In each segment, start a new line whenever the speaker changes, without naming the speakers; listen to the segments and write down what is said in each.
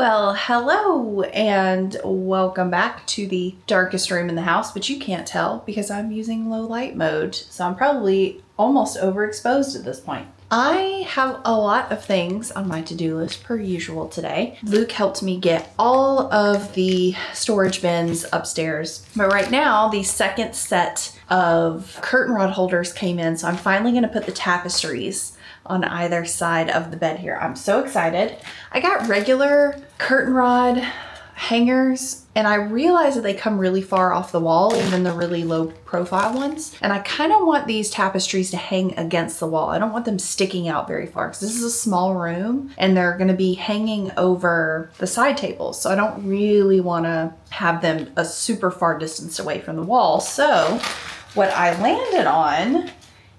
Well, hello and welcome back to the darkest room in the house, but you can't tell because I'm using low light mode, so I'm probably almost overexposed at this point. I have a lot of things on my to-do list per usual today. Luke helped me get all of the storage bins upstairs, but right now the second set of curtain rod holders came in, so I'm finally going to put the tapestries on either side of the bed here. I'm so excited. I got regular curtain rod hangers and I realized that they come really far off the wall, even the really low profile ones. And I kind of want these tapestries to hang against the wall. I don't want them sticking out very far because this is a small room and they're going to be hanging over the side tables. So I don't really want to have them a super far distance away from the wall. So what I landed on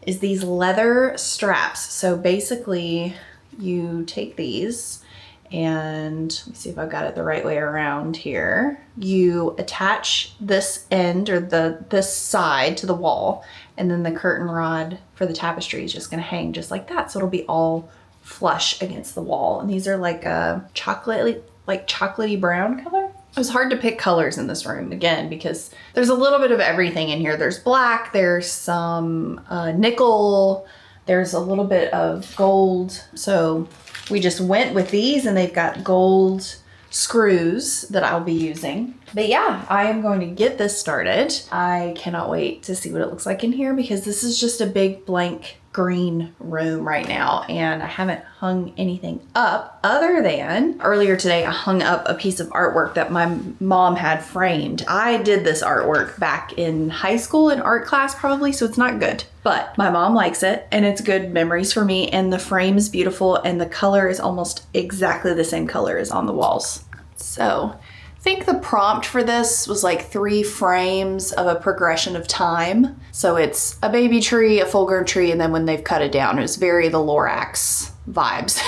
is these leather straps. So basically you take these and let me see if I've got it the right way around here. You attach this end or this side to the wall, and then the curtain rod for the tapestry is just gonna hang just like that. So it'll be all flush against the wall. And these are like a chocolatey brown color. It was hard to pick colors in this room again because there's a little bit of everything in here. There's black, there's some nickel, there's a little bit of gold. So we just went with these and they've got gold screws that I'll be using. But yeah, I am going to get this started. I cannot wait to see what it looks like in here because this is just a big blank green room right now and I haven't hung anything up other than earlier today I hung up a piece of artwork that my mom had framed. I did this artwork back in high school in art class probably, so it's not good, but my mom likes it and it's good memories for me, and the frame is beautiful and the color is almost exactly the same color as on the walls. So I think the prompt for this was like 3 frames of a progression of time. So it's a baby tree, a full-grown tree, and then when they've cut it down, it was very the Lorax vibes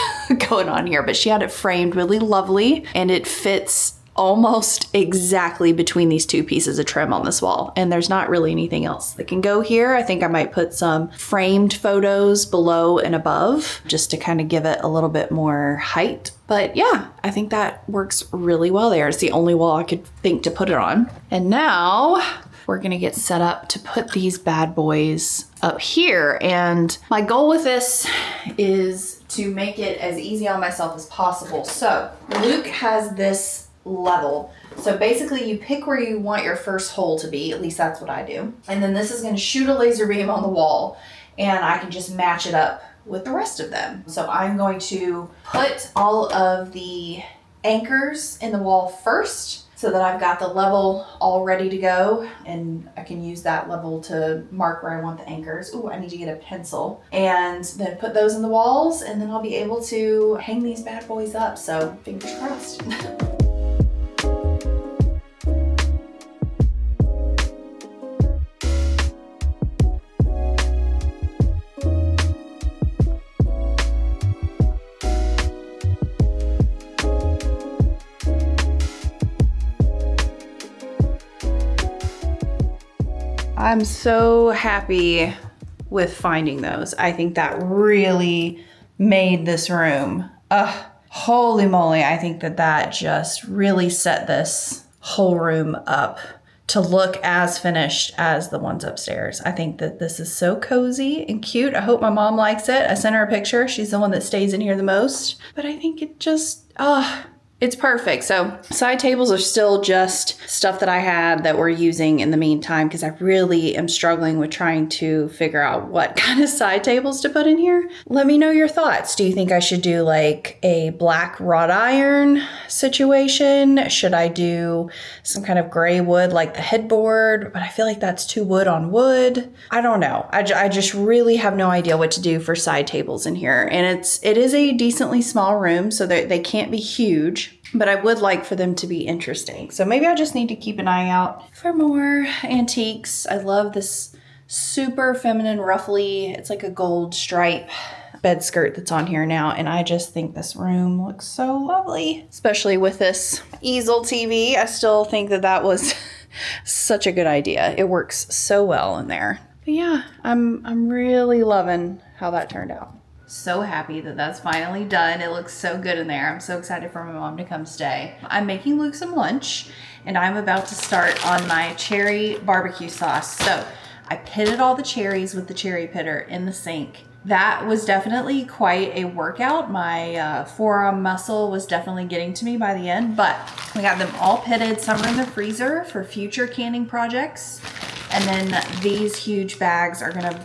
going on here. But she had it framed really lovely, and it fits almost exactly between these 2 pieces of trim on this wall. And there's not really anything else that can go here. I think I might put some framed photos below and above just to kind of give it a little bit more height. But yeah, I think that works really well there. It's the only wall I could think to put it on. And now we're gonna get set up to put these bad boys up here. And my goal with this is to make it as easy on myself as possible. So Luke has this level. So basically you pick where you want your first hole to be, at least that's what I do. And then this is gonna shoot a laser beam on the wall and I can just match it up with the rest of them. So I'm going to put all of the anchors in the wall first so that I've got the level all ready to go and I can use that level to mark where I want the anchors. Ooh, I need to get a pencil. And then put those in the walls and then I'll be able to hang these bad boys up. So fingers crossed. I'm so happy with finding those. I think that really made this room. Holy moly, I think that just really set this whole room up to look as finished as the ones upstairs. I think that this is so cozy and cute. I hope my mom likes it. I sent her a picture. She's the one that stays in here the most. But I think it just, it's perfect. So side tables are still just stuff that I had that we're using in the meantime because I really am struggling with trying to figure out what kind of side tables to put in here. Let me know your thoughts. Do you think I should do like a black wrought iron situation? Should I do some kind of gray wood like the headboard? But I feel like that's too wood on wood. I don't know. I just really have no idea what to do for side tables in here. And it is a decently small room, so they can't be huge. But I would like for them to be interesting. So maybe I just need to keep an eye out for more antiques. I love this super feminine ruffly, it's like a gold stripe bed skirt that's on here now. And I just think this room looks so lovely, especially with this easel TV. I still think that was such a good idea. It works so well in there. But yeah, I'm really loving how that turned out. So happy that that's finally done. It looks so good in there. I'm so excited for my mom to come stay. I'm making Luke some lunch, and I'm about to start on my cherry barbecue sauce. So I pitted all the cherries with the cherry pitter in the sink. That was definitely quite a workout. My forearm muscle was definitely getting to me by the end, but we got them all pitted. Some are in the freezer for future canning projects. And then these huge bags are gonna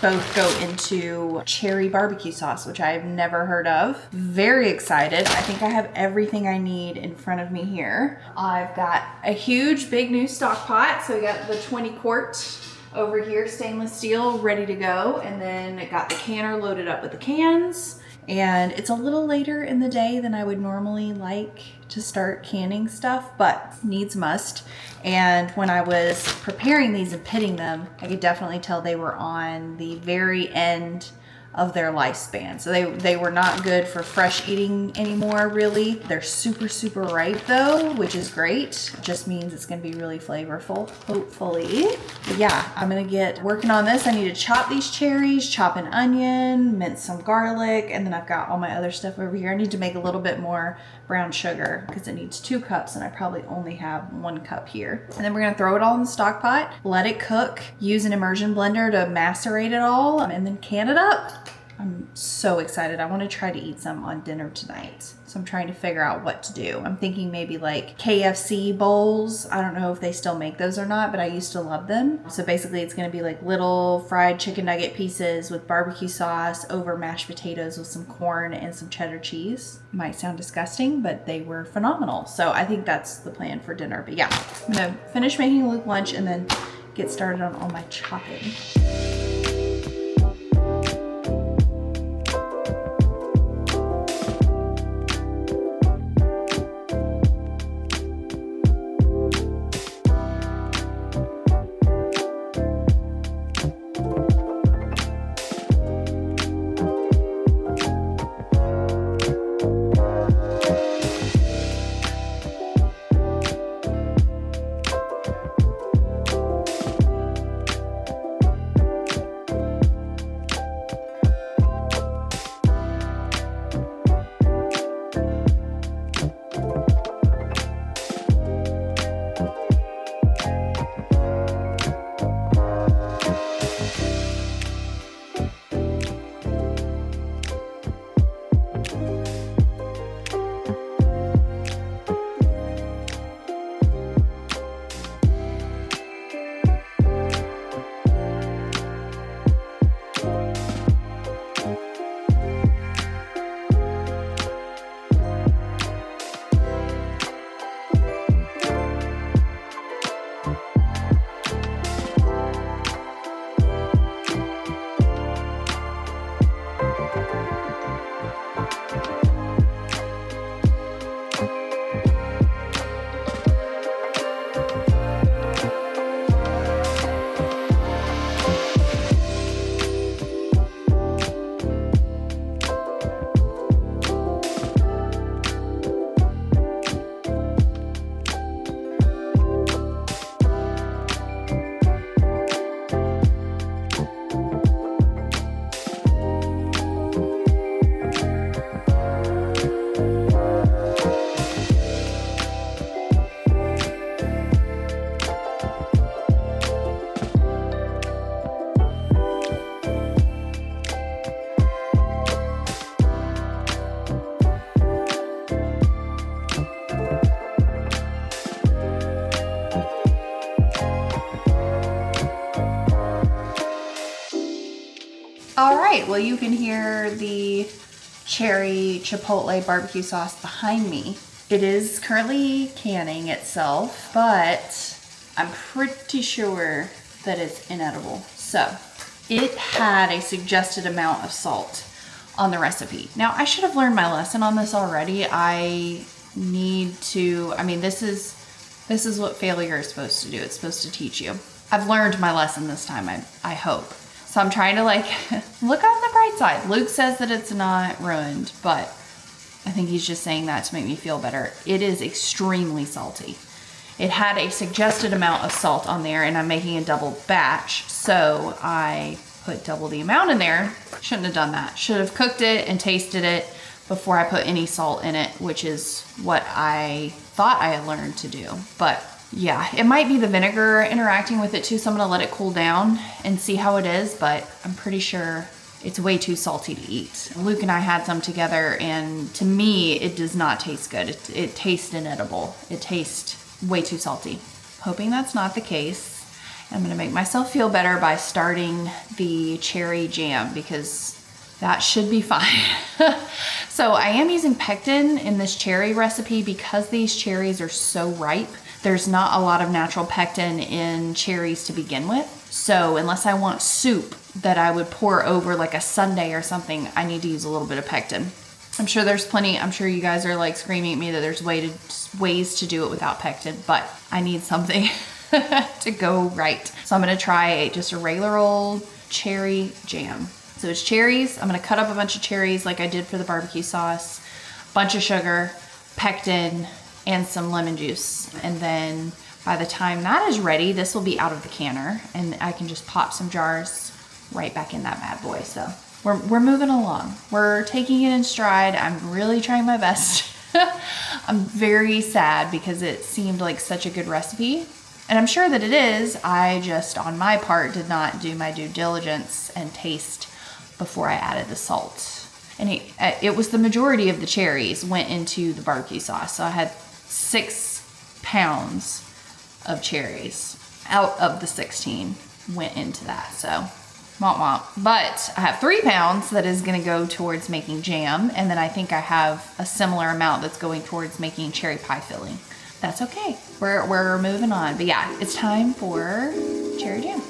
both go into cherry barbecue sauce, which I've never heard of. Very excited. I think I have everything I need in front of me here. I've got a huge, big new stock pot. So we got the 20 quart over here, stainless steel, ready to go. And then I got the canner loaded up with the cans. And it's a little later in the day than I would normally like to start canning stuff, but needs must. And when I was preparing these and pitting them, I could definitely tell they were on the very end of their lifespan. So they were not good for fresh eating anymore, really. They're super, super ripe though, which is great. It just means it's gonna be really flavorful, hopefully. But yeah, I'm gonna get working on this. I need to chop these cherries, chop an onion, mince some garlic, and then I've got all my other stuff over here. I need to make a little bit more brown sugar because it needs 2 cups and I probably only have 1 cup here. And then we're gonna throw it all in the stock pot, let it cook, use an immersion blender to macerate it all, and then can it up. I'm so excited. I want to try to eat some on dinner tonight. So I'm trying to figure out what to do. I'm thinking maybe like KFC bowls. I don't know if they still make those or not, but I used to love them. So basically it's going to be like little fried chicken nugget pieces with barbecue sauce over mashed potatoes with some corn and some cheddar cheese. Might sound disgusting, but they were phenomenal. So I think that's the plan for dinner. But yeah, I'm going to finish making Luke lunch and then get started on all my chopping. All right, well, you can hear the cherry chipotle barbecue sauce behind me. It is currently canning itself, but I'm pretty sure that it's inedible. So it had a suggested amount of salt on the recipe. Now, I should have learned my lesson on this already. I need to, I mean, this is what failure is supposed to do. It's supposed to teach you. I've learned my lesson this time, I hope. So I'm trying to like, look on the bright side. Luke says that it's not ruined, but I think he's just saying that to make me feel better. It is extremely salty. It had a suggested amount of salt on there and I'm making a double batch. So I put double the amount in there. Shouldn't have done that. Should have cooked it and tasted it before I put any salt in it, which is what I thought I had learned to do. But yeah, it might be the vinegar interacting with it too, so I'm gonna let it cool down and see how it is, but I'm pretty sure it's way too salty to eat. Luke and I had some together, and to me, it does not taste good. It tastes inedible. It tastes way too salty. Hoping that's not the case. I'm gonna make myself feel better by starting the cherry jam, because that should be fine. So I am using pectin in this cherry recipe because these cherries are so ripe. There's not a lot of natural pectin in cherries to begin with. So unless I want soup that I would pour over like a sundae or something, I need to use a little bit of pectin. I'm sure there's plenty. I'm sure you guys are like screaming at me that there's ways to do it without pectin, but I need something to go right. So I'm gonna try just a regular old cherry jam. So it's cherries. I'm gonna cut up a bunch of cherries like I did for the barbecue sauce, bunch of sugar, pectin, and some lemon juice. And then by the time that is ready, this will be out of the canner and I can just pop some jars right back in that bad boy. So we're moving along. We're taking it in stride. I'm really trying my best. I'm very sad because it seemed like such a good recipe. And I'm sure that it is. I just, on my part, did not do my due diligence and taste before I added the salt. And it was the majority of the cherries went into the barbecue sauce. So I had 6 pounds of cherries out of the 16 went into that. So womp womp. But I have 3 pounds that is gonna go towards making jam. And then I think I have a similar amount that's going towards making cherry pie filling. That's okay. We're moving on. But yeah, it's time for cherry jam.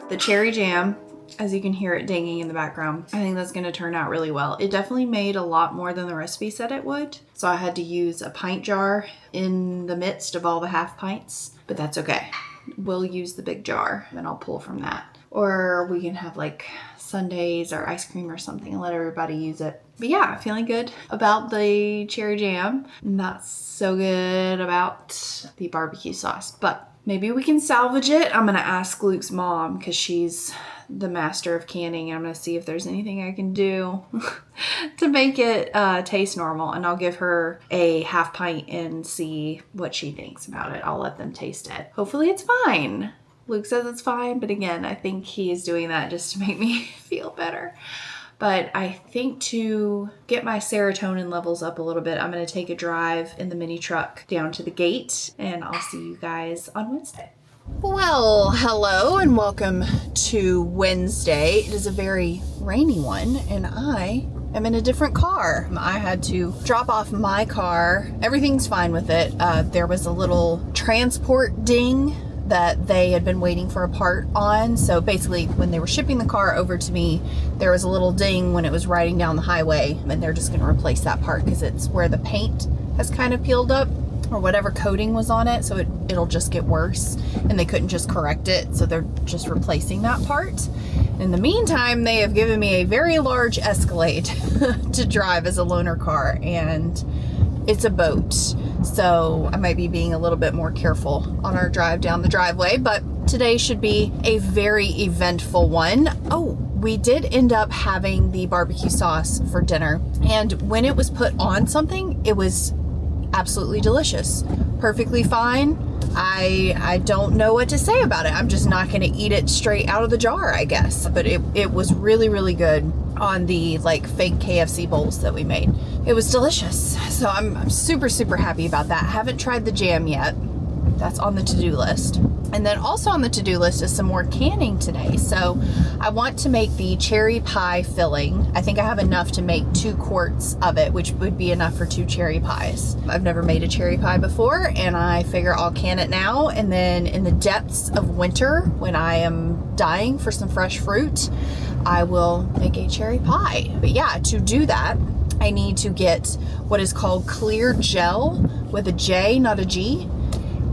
The cherry jam, as you can hear it dinging in the background, I think that's going to turn out really well. It definitely made a lot more than the recipe said it would. So I had to use a pint jar in the midst of all the half pints, but that's okay. We'll use the big jar and I'll pull from that. Or we can have like sundaes or ice cream or something and let everybody use it. But yeah, feeling good about the cherry jam. Not so good about the barbecue sauce, but maybe we can salvage it. I'm gonna ask Luke's mom because she's the master of canning. I'm gonna see if there's anything I can do to make it taste normal, and I'll give her a half pint and see what she thinks about it. I'll let them taste it. Hopefully it's fine. Luke says it's fine, but again, I think he is doing that just to make me feel better. But I think to get my serotonin levels up a little bit, I'm going to take a drive in the mini truck down to the gate, and I'll see you guys on Wednesday. Well, hello and welcome to Wednesday. It is a very rainy one, and I am in a different car. I had to drop off my car. Everything's fine with it. There was a little transport ding that they had been waiting for a part on. So basically when they were shipping the car over to me, there was a little ding when it was riding down the highway, and they're just going to replace that part because it's where the paint has kind of peeled up or whatever coating was on it. So it'll just get worse, and they couldn't just correct it. So they're just replacing that part. In the meantime, they have given me a very large Escalade to drive as a loaner car, and it's a boat. So I might be being a little bit more careful on our drive down the driveway, but today should be a very eventful one. Oh, we did end up having the barbecue sauce for dinner, and when it was put on something, it was absolutely delicious. Perfectly fine. I don't know what to say about it. I'm just not going to eat it straight out of the jar, I guess. But it was really, really good on the like fake KFC bowls that we made. It was delicious. So I'm super, super happy about that. I haven't tried the jam yet. that's on the to-do list. And then also on the to-do list is some more canning today. So I want to make the cherry pie filling. I think I have enough to make 2 quarts of it, which would be enough for 2 cherry pies. I've never made a cherry pie before, and I figure I'll can it now. And then in the depths of winter, when I am dying for some fresh fruit, I will make a cherry pie. But yeah, to do that, I need to get what is called clear gel with a J, not a G.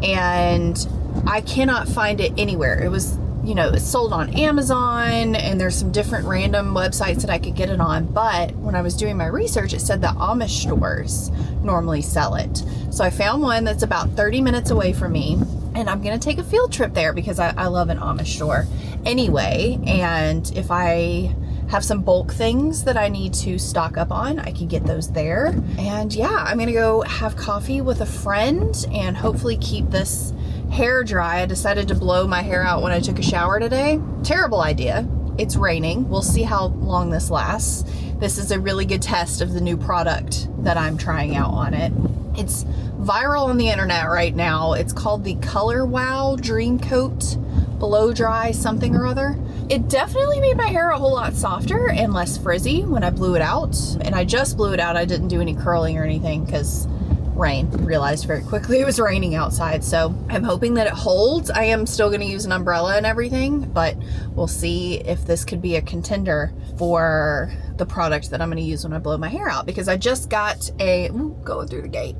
And I cannot find it anywhere. It was, you know, it's sold on Amazon, and there's some different random websites that I could get it on. But when I was doing my research, it said that Amish stores normally sell it. So I found one that's about 30 minutes away from me, and I'm gonna take a field trip there because I love an Amish store anyway. And if I have some bulk things that I need to stock up on, I can get those there. And yeah, I'm gonna go have coffee with a friend and hopefully keep this hair dry. I decided to blow my hair out when I took a shower today. Terrible idea. It's raining. We'll see how long this lasts. This is a really good test of the new product that I'm trying out on it. It's viral on the internet right now. It's called the Color Wow Dream Coat Blow Dry something or other. It definitely made my hair a whole lot softer and less frizzy when I blew it out. And I just blew it out. I didn't do any curling or anything because rain. Realized very quickly it was raining outside. So I'm hoping that it holds. I am still going to use an umbrella and everything, but we'll see if this could be a contender for the product that I'm going to use when I blow my hair out, because I just got going through the gate.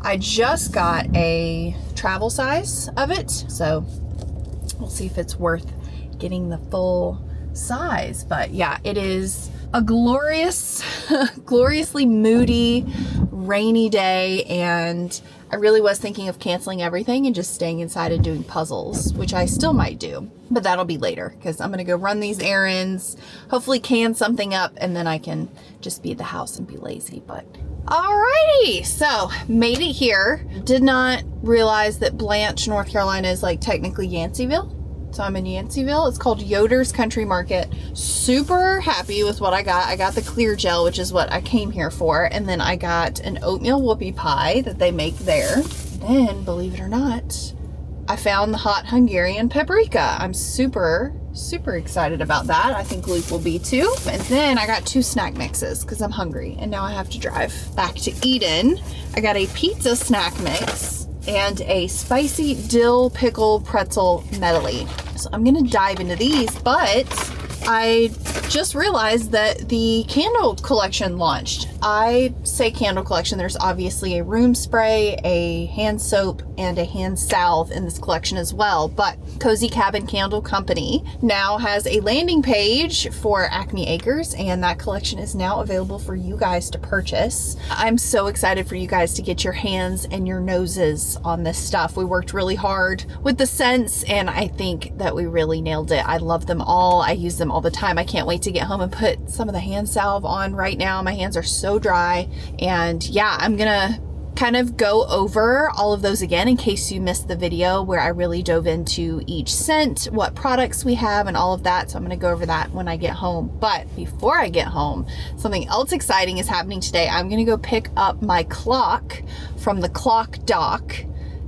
I just got a travel size of it. So we'll see if it's worth getting the full size. But yeah, it is a gloriously moody, rainy day, and I really was thinking of canceling everything and just staying inside and doing puzzles, which I still might do, but that'll be later because I'm gonna go run these errands, hopefully can something up, and then I can just be at the house and be lazy. But alrighty, so made it here. Did not realize that Blanche, North Carolina is like technically Yanceyville. So I'm in Yanceyville. It's called Yoder's Country Market. Super happy with what I got. I got the clear gel, which is what I came here for. And then I got an oatmeal whoopie pie that they make there. Then, believe it or not, I found the hot Hungarian paprika. I'm super excited about that. I think Luke will be too. And then I got 2 snack mixes because I'm hungry. And now I have to drive back to Eden. I got a pizza snack mix and a spicy dill pickle pretzel medley. So I'm gonna dive into these, but I just realized that the candle collection launched. I say candle collection, there's obviously a room spray, a hand soap, and a hand salve in this collection as well, but Cozy Cabin Candle Company now has a landing page for Acme Acres, and that collection is now available for you guys to purchase. I'm so excited for you guys to get your hands and your noses on this stuff. We worked really hard with the scents, and I think that we really nailed it. I love them all. I use them all the time. I can't wait to get home and put some of the hand salve on right now. My hands are so dry, and yeah, I'm gonna kind of go over all of those again in case you missed the video where I really dove into each scent, what products we have, and all of that. So I'm going to go over that when I get home. But before I get home, something else exciting is happening today. I'm going to go pick up my clock from the clock dock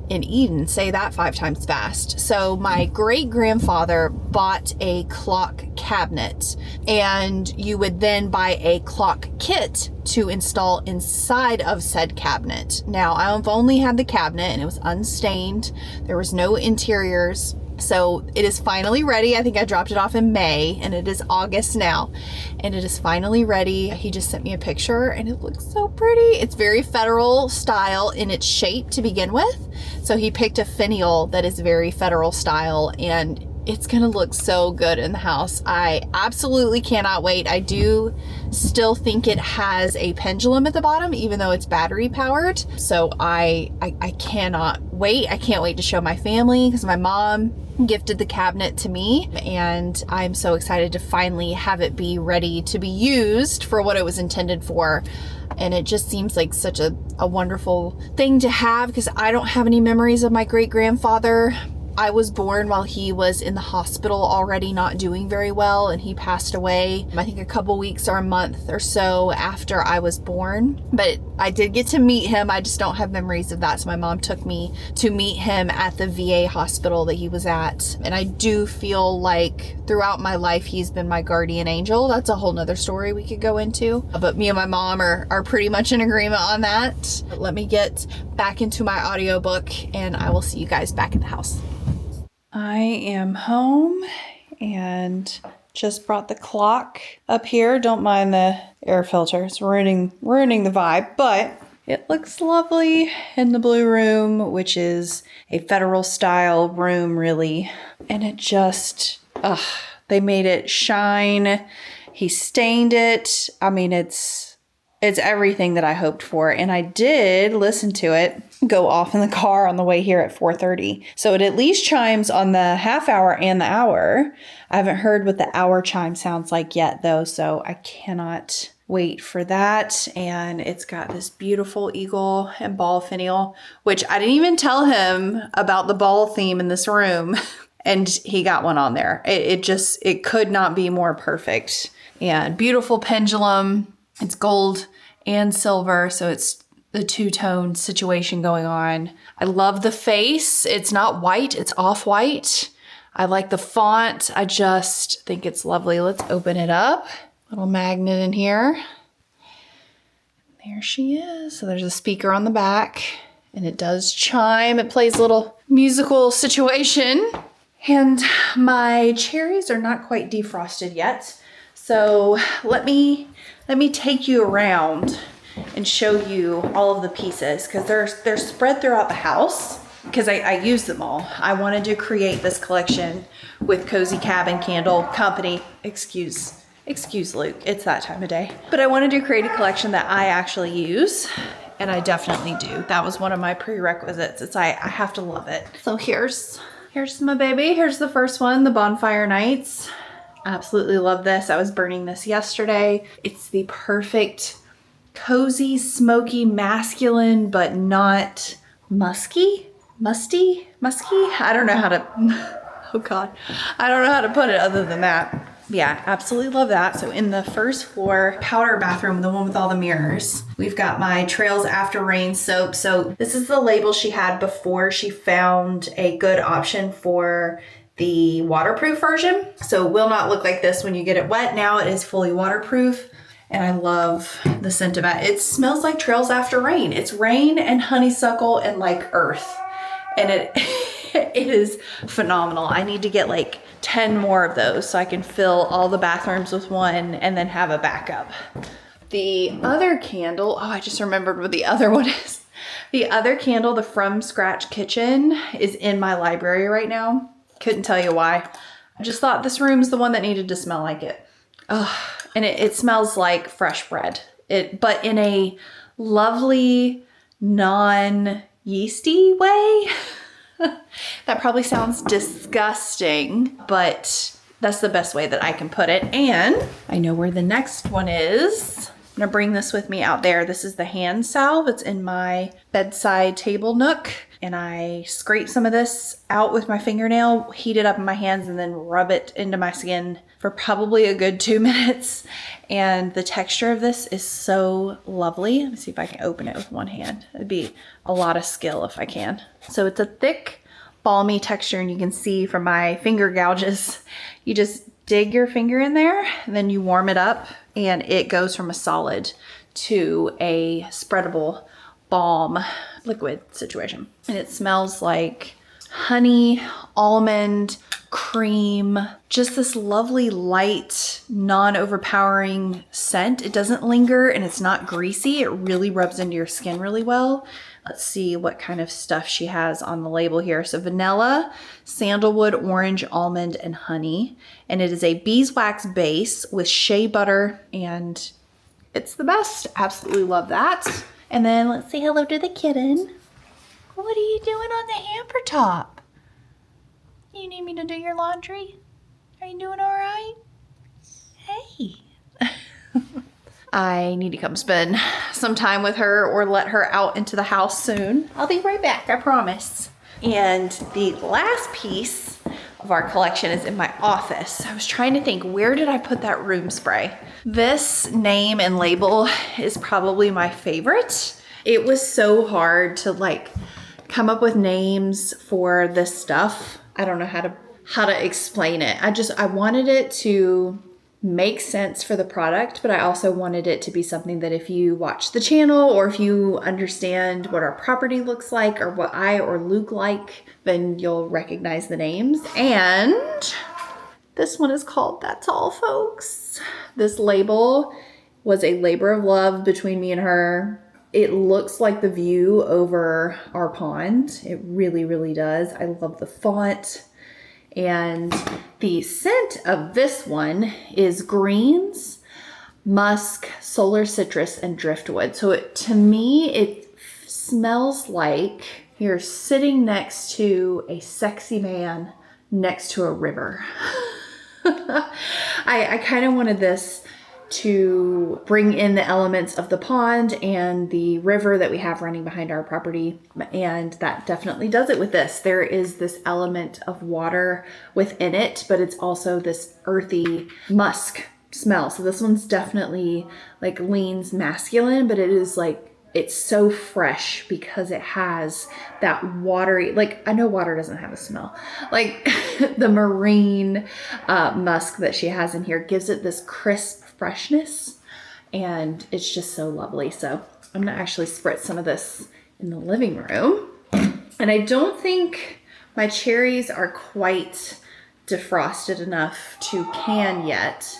in Eden. Say that 5 times fast. So my great-grandfather bought a clock cabinet, and you would then buy a clock kit to install inside of said cabinet. Now, I've only had the cabinet and it was unstained. There was no interiors. So it is finally ready. I think I dropped it off in May and it is August now, and it is finally ready. He just sent me a picture and it looks so pretty. It's very federal style in its shape to begin with. So he picked a finial that is very federal style, and it's gonna look so good in the house. I absolutely cannot wait. I do still think it has a pendulum at the bottom, even though it's battery powered. So I cannot wait. I can't wait to show my family because my mom gifted the cabinet to me, and I'm so excited to finally have it be ready to be used for what it was intended for. And it just seems like such a wonderful thing to have, because I don't have any memories of my great-grandfather I was born while he was in the hospital already not doing very well, and he passed away, I think a couple weeks or a month or so after I was born. But I did get to meet him. I just don't have memories of that. So my mom took me to meet him at the VA hospital that he was at. And I do feel like throughout my life, he's been my guardian angel. That's a whole nother story we could go into. But me and my mom are pretty much in agreement on that. But let me get back into my audiobook and I will see you guys back at the house. I am home and just brought the clock up here. Don't mind the air filter. It's ruining the vibe, but it looks lovely in the blue room, which is a federal style room really. And it just, they made it shine. He stained it. I mean, it's everything that I hoped for. And I did listen to it go off in the car on the way here at 4:30. So it at least chimes on the half hour and the hour. I haven't heard what the hour chime sounds like yet though, so I cannot wait for that. And it's got this beautiful eagle and ball finial, which I didn't even tell him about the ball theme in this room. And he got one on there. It could not be more perfect. And beautiful pendulum. It's gold and silver, so it's the two-tone situation going on. I love the face. It's not white, it's off-white. I like the font. I just think it's lovely. Let's open it up. Little magnet in here. There she is. So there's a speaker on the back and it does chime. It plays a little musical situation. And my cherries are not quite defrosted yet. So let me take you around and show you all of the pieces because they're spread throughout the house because I use them all. I wanted to create this collection with Cozy Cabin Candle Company. Excuse Luke, it's that time of day. But I wanted to create a collection that I actually use, and I definitely do. That was one of my prerequisites. I have to love it. So here's my baby. Here's the first one, the Bonfire Nights. Absolutely love this. I was burning this yesterday. It's the perfect cozy, smoky, masculine, but not musty. I don't know how to, oh God, I don't know how to put it other than that. Yeah, absolutely love that. So in the first floor powder bathroom, the one with all the mirrors, we've got my Trails After Rain soap. So this is the label she had before she found a good option for the waterproof version. So it will not look like this when you get it wet. Now it is fully waterproof. And I love the scent of it. It smells like Trails After Rain. It's rain and honeysuckle and like earth. And it is phenomenal. I need to get like 10 more of those so I can fill all the bathrooms with one and then have a backup. The other candle, I just remembered what the other one is. The other candle, the From Scratch Kitchen, is in my library right now. Couldn't tell you why. I just thought this room's the one that needed to smell like it. And it smells like fresh bread. But in a lovely, non-yeasty way. That probably sounds disgusting, but that's the best way that I can put it. And I know where the next one is. I'm gonna bring this with me out there. This is the hand salve. It's in my bedside table nook. And I scrape some of this out with my fingernail, heat it up in my hands, and then rub it into my skin for probably a good 2 minutes. And the texture of this is so lovely. Let me see if I can open it with one hand. It'd be a lot of skill if I can. So it's a thick, balmy texture, and you can see from my finger gouges, you just dig your finger in there, and then you warm it up, and it goes from a solid to a spreadable balm liquid situation. And it smells like honey, almond, cream, just this lovely light, non-overpowering scent. It doesn't linger and it's not greasy. It really rubs into your skin really well. Let's see what kind of stuff she has on the label here. So vanilla, sandalwood, orange, almond, and honey. And it is a beeswax base with shea butter, and it's the best. Absolutely love that. And then let's say hello to the kitten. What are you doing on the hamper top? You need me to do your laundry? Are you doing all right? Hey. I need to come spend some time with her or let her out into the house soon. I'll be right back, I promise. And the last piece of our collection is in my office. I was trying to think, where did I put that room spray? This name and label is probably my favorite. It was so hard to like come up with names for this stuff. I don't know how to explain it. I wanted it to make sense for the product, but I also wanted it to be something that if you watch the channel or if you understand what our property looks like or what I or Luke like, then you'll recognize the names. And this one is called That's All, Folks. This label was a labor of love between me and her. It looks like the view over our pond. It really, really does. I love the font. And the scent of this one is greens, musk, solar citrus, and driftwood. So to me, it smells like you're sitting next to a sexy man next to a river. I kind of wanted this to bring in the elements of the pond and the river that we have running behind our property. And that definitely does it with this. There is this element of water within it, but it's also this earthy musk smell. So this one's definitely like leans masculine, but it is like, it's so fresh because it has that watery, like I know water doesn't have a smell, like the marine musk that she has in here gives it this crisp freshness, and it's just so lovely. So I'm gonna actually spritz some of this in the living room. And I don't think my cherries are quite defrosted enough to can yet.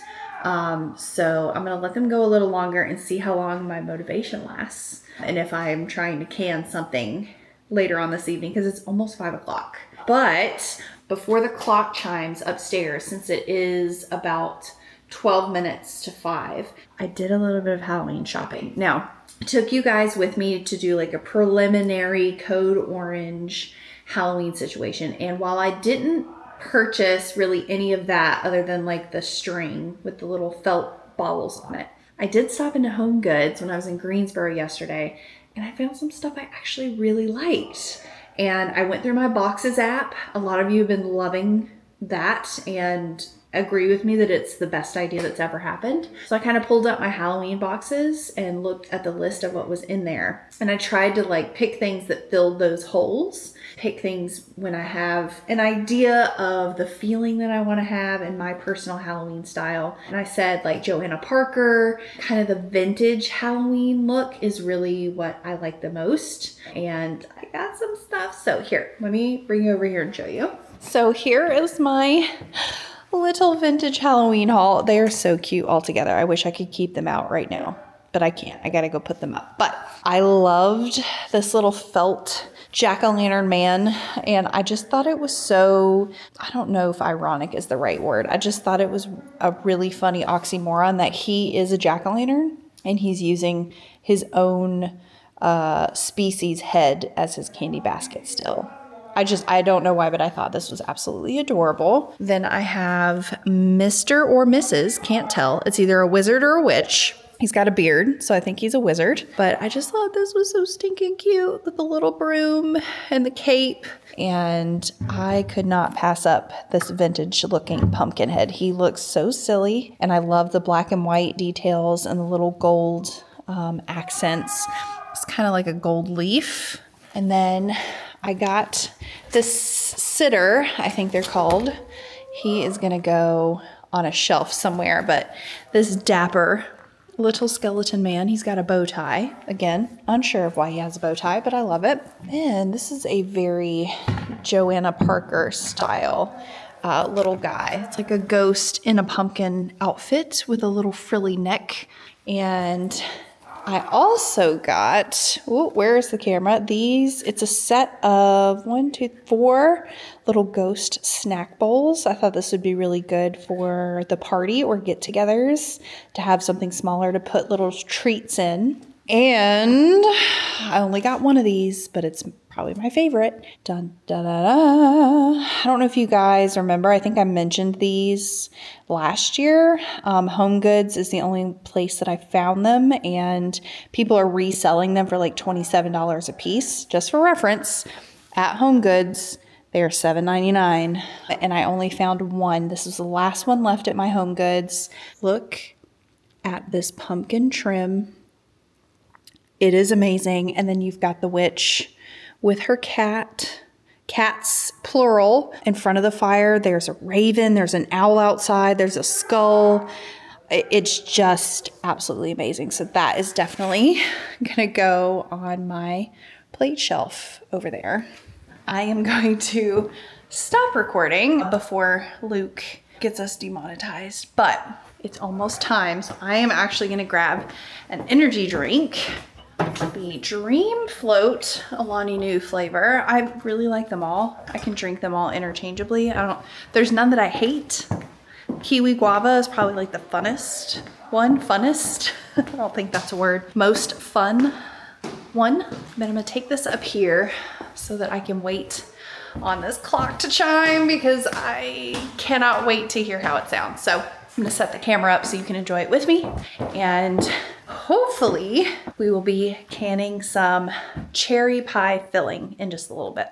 So I'm gonna let them go a little longer and see how long my motivation lasts. And if I'm trying to can something later on this evening, because it's almost 5 o'clock. But before the clock chimes upstairs, since it is about 12 minutes to 5, I did a little bit of Halloween shopping. Now, I took you guys with me to do like a preliminary code orange Halloween situation. And while I didn't purchase really any of that other than like the string with the little felt balls on it, I did stop into Home Goods when I was in Greensboro yesterday, and I found some stuff I actually really liked. And I went through my boxes app. A lot of you have been loving that and agree with me that it's the best idea that's ever happened. So I kind of pulled up my Halloween boxes and looked at the list of what was in there. And I tried to like pick things that filled those holes, pick things when I have an idea of the feeling that I want to have in my personal Halloween style. And I said like Joanna Parker, kind of the vintage Halloween look is really what I like the most. And I got some stuff. So here, let me bring you over here and show you. So here is my little vintage Halloween haul. They are so cute all together. I wish I could keep them out right now, but I can't. I gotta go put them up. But I loved this little felt jack-o'-lantern man, and I just thought it was so, I don't know if ironic is the right word. I just thought it was a really funny oxymoron that he is a jack-o'-lantern and he's using his own species head as his candy basket still. I don't know why, but I thought this was absolutely adorable. Then I have Mr. or Mrs., can't tell. It's either a wizard or a witch. He's got a beard, so I think he's a wizard. But I just thought this was so stinking cute with the little broom and the cape. And I could not pass up this vintage looking pumpkin head. He looks so silly. And I love the black and white details and the little gold accents. It's kind of like a gold leaf. And then I got this sitter, I think they're called. He is going to go on a shelf somewhere, but this dapper little skeleton man, he's got a bow tie. Again, unsure of why he has a bow tie, but I love it. And this is a very Joanna Parker style little guy. It's like a ghost in a pumpkin outfit with a little frilly neck. And I also got, where is the camera? It's a set of 4 little ghost snack bowls. I thought this would be really good for the party or get-togethers to have something smaller to put little treats in. And I only got one of these, but it's probably my favorite. Dun, da, da, da. I don't know if you guys remember. I think I mentioned these last year. Home Goods is the only place that I found them, and people are reselling them for like $27 a piece. Just for reference, At HomeGoods, they are $7.99, and I only found one. This is the last one left at my HomeGoods. Look at this pumpkin trim. It is amazing. And then you've got the witch with her cats plural, in front of the fire. There's a raven, there's an owl outside, there's a skull. It's just absolutely amazing. So that is definitely gonna go on my plate shelf over there. I am going to stop recording before Luke gets us demonetized, but it's almost time. So I am actually gonna grab an energy drink, the Dream Float Alani Nu flavor. I really like them all. I can drink them all interchangeably. There's none that I hate. Kiwi guava is probably like the funnest one. I don't think that's a word. Most fun one. Then I'm gonna take this up here so that I can wait on this clock to chime because I cannot wait to hear how it sounds. So I'm gonna set the camera up so you can enjoy it with me. And hopefully we will be canning some cherry pie filling in just a little bit.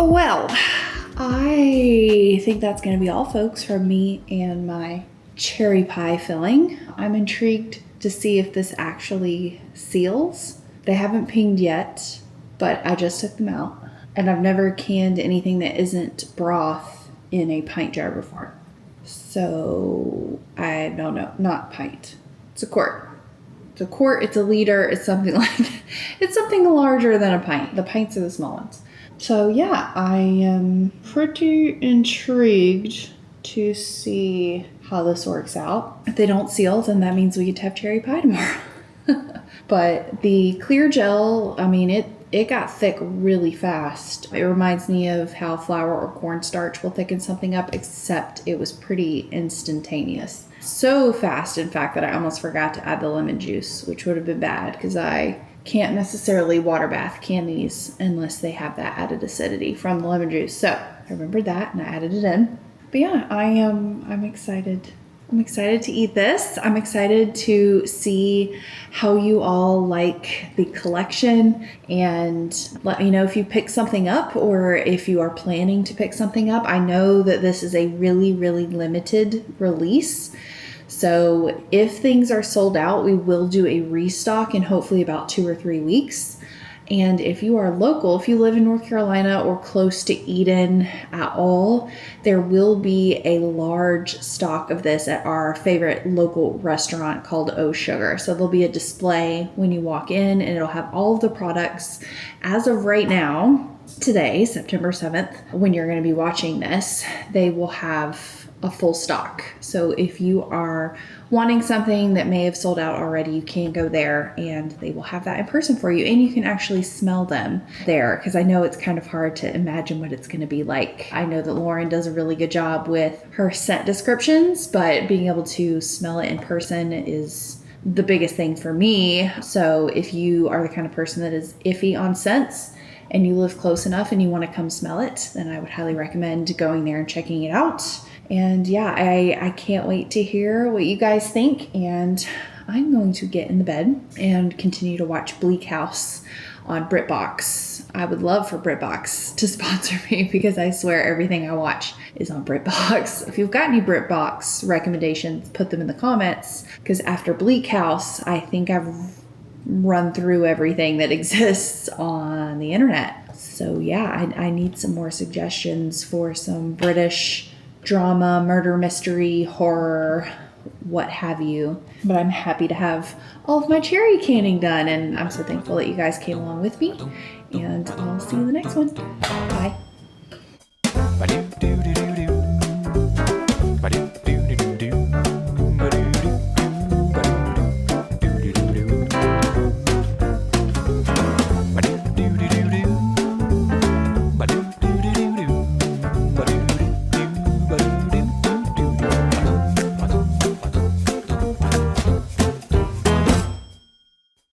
Well, I think that's going to be all, folks, from me and my cherry pie filling. I'm intrigued to see if this actually seals. They haven't pinged yet, but I just took them out. And I've never canned anything that isn't broth in a pint jar before. So I don't know, not pint. It's a quart. It's a quart, it's a liter, it's something like, it's something larger than a pint. The pints are the small ones. So yeah, I am pretty intrigued to see how this works out. If they don't seal, then that means we get to have cherry pie tomorrow. But the clear gel, I mean, it got thick really fast. It reminds me of how flour or cornstarch will thicken something up, except it was pretty instantaneous. So fast, in fact, that I almost forgot to add the lemon juice, which would have been bad because I can't necessarily water bath candies unless they have that added acidity from the lemon juice. So I remembered that and I added it in. But yeah, I'm excited. I'm excited to eat this. I'm excited to see how you all like the collection, and let me know if you pick something up or if you are planning to pick something up. I know that this is a really, really limited release. So if things are sold out, we will do a restock in hopefully about 2 or 3 weeks. And if you are local, if you live in North Carolina or close to Eden at all, there will be a large stock of this at our favorite local restaurant called Oh Sugar. So there'll be a display when you walk in, and it'll have all of the products. As of right now, today, September 7th, when you're going to be watching this, they will have a full stock. So if you are wanting something that may have sold out already, you can go there and they will have that in person for you, and you can actually smell them there, because I know it's kind of hard to imagine what it's going to be like. I know that Lauren does a really good job with her scent descriptions, but being able to smell it in person is the biggest thing for me. So if you are the kind of person that is iffy on scents and you live close enough and you want to come smell it, then I would highly recommend going there and checking it out. And yeah, I can't wait to hear what you guys think, and I'm going to get in the bed and continue to watch Bleak House on BritBox. I would love for BritBox to sponsor me, because I swear everything I watch is on BritBox. If you've got any BritBox recommendations, put them in the comments, because after Bleak House, I think I've run through everything that exists on the internet. So yeah, I need some more suggestions for some British drama, murder, mystery, horror, what have you. But I'm happy to have all of my cherry canning done, and I'm so thankful that you guys came along with me, and I'll see you in the next one. Bye.